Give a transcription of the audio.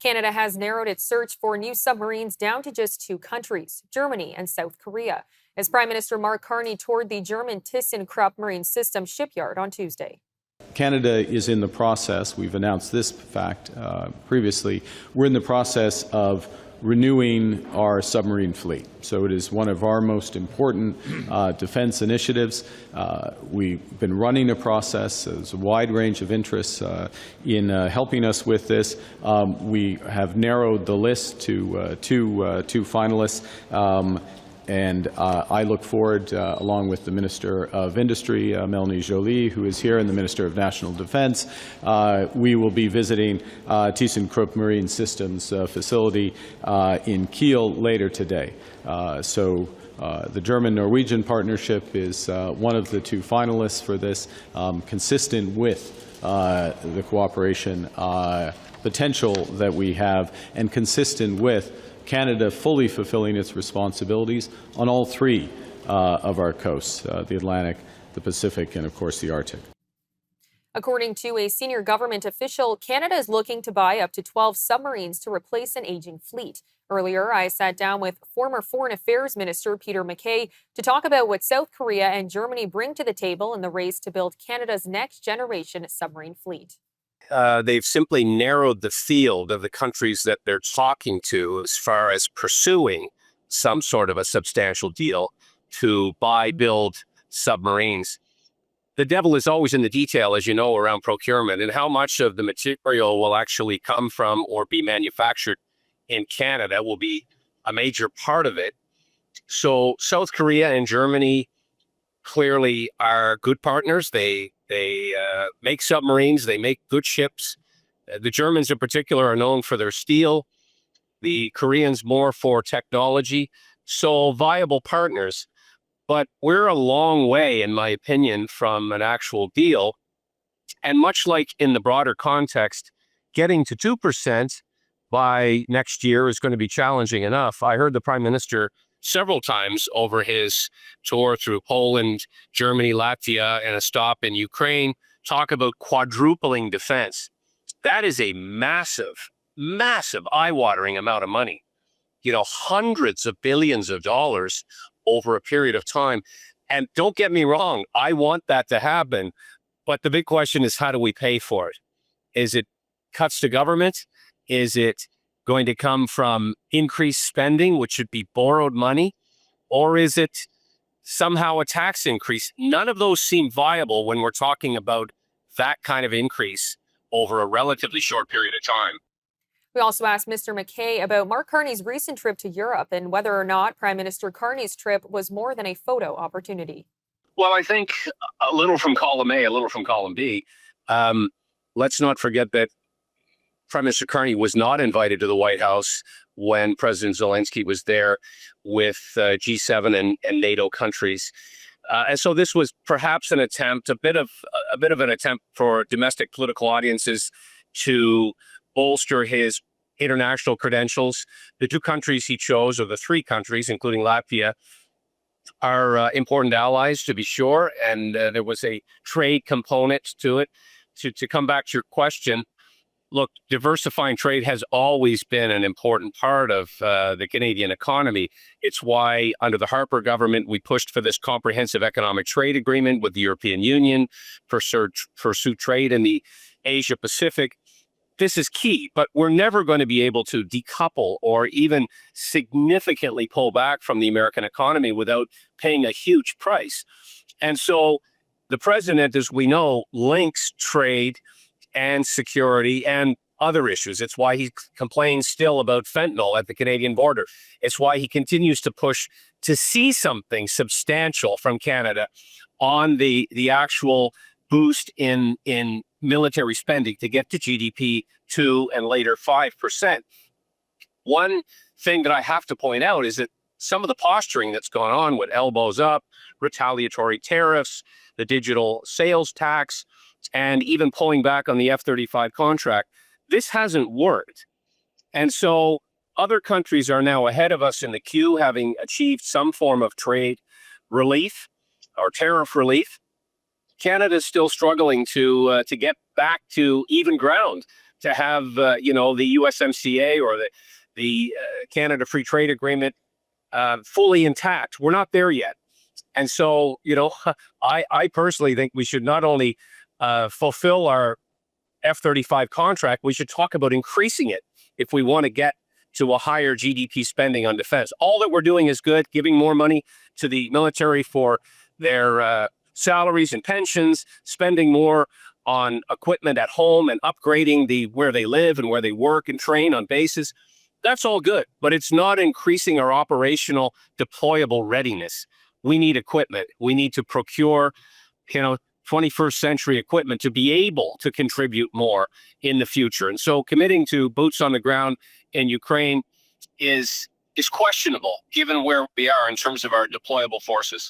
Canada has narrowed its search for new submarines down to just two countries, Germany and South Korea, as Prime Minister Mark Carney toured the German ThyssenKrupp Marine Systems shipyard on Tuesday. Canada is in the process, we've announced this fact previously, we're in the process of renewing our submarine fleet. So it is one of our most important defense initiatives. We've been running a process. There's a wide range of interests in helping us with this. We have narrowed the list to two finalists. And I look forward, along with the Minister of Industry, Melanie Joly, who is here, and the Minister of National Defence, we will be visiting ThyssenKrupp Marine Systems facility in Kiel later today. The German-Norwegian partnership is one of the two finalists for this, consistent with the cooperation potential that we have, and consistent with Canada fully fulfilling its responsibilities on all three of our coasts, the Atlantic, the Pacific, and of course the Arctic. According to a senior government official, Canada is looking to buy up to 12 submarines to replace an aging fleet. Earlier, I sat down with former Foreign Affairs Minister Peter MacKay to talk about what South Korea and Germany bring to the table in the race to build Canada's next generation submarine fleet. They've simply narrowed the field of the countries that they're talking to as far as pursuing some sort of a substantial deal to build submarines. The devil is always in the detail, as you know, around procurement, and how much of the material will actually come from or be manufactured in Canada will be a major part of it. So South Korea and Germany clearly are good partners. They make submarines. They make good ships. The Germans in particular are known for their steel. The Koreans more for technology. So viable partners. But we're a long way, in my opinion, from an actual deal. And much like in the broader context, getting to 2% by next year is going to be challenging enough. I heard the Prime Minister several times over his tour through Poland, Germany, Latvia, and a stop in Ukraine, talk about quadrupling defense. That is a massive, massive, eye-watering amount of money. You know, hundreds of billions of dollars over a period of time. And don't get me wrong, I want that to happen. But the big question is, how do we pay for it? Is it cuts to government? Is it going to come from increased spending, which should be borrowed money? Or is it somehow a tax increase? None of those seem viable when we're talking about that kind of increase over a relatively short period of time. We also asked Mr. MacKay about Mark Carney's recent trip to Europe and whether or not Prime Minister Carney's trip was more than a photo opportunity. Well, I think a little from column A, a little from column B. Let's not forget that Prime Minister Carney was not invited to the White House when President Zelensky was there with G7 and NATO countries. And so this was perhaps an attempt, a bit of an attempt for domestic political audiences to bolster his international credentials. The two countries he chose, or the three countries, including Latvia, are important allies, to be sure. And there was a trade component to it. To come back to your question, look, diversifying trade has always been an important part of the Canadian economy. It's why, under the Harper government, we pushed for this comprehensive economic trade agreement with the European Union, pursue trade in the Asia Pacific. This is key, but we're never going to be able to decouple or even significantly pull back from the American economy without paying a huge price. And so the president, as we know, links trade and security and other issues. It's why he complains still about fentanyl at the Canadian border. It's why he continues to push to see something substantial from Canada on the actual boost in military spending to get to GDP 2 and later 5%. One thing that I have to point out is that some of the posturing that's gone on with elbows up, retaliatory tariffs, the digital sales tax, and even pulling back on the F-35 contract, this hasn't worked. And so other countries are now ahead of us in the queue, having achieved some form of trade relief or tariff relief. Canada is still struggling to get back to even ground, to have the USMCA or the Canada Free Trade Agreement fully intact. We're not there yet. And so, I personally think we should not only fulfill our F-35 contract, we should talk about increasing it if we want to get to a higher GDP spending on defense. All that we're doing is good, giving more money to the military for their salaries and pensions, spending more on equipment at home and upgrading where they live and where they work and train on bases. That's all good, but it's not increasing our operational deployable readiness. We need equipment. We need to procure, 21st century equipment to be able to contribute more in the future. And so committing to boots on the ground in Ukraine is questionable given where we are in terms of our deployable forces.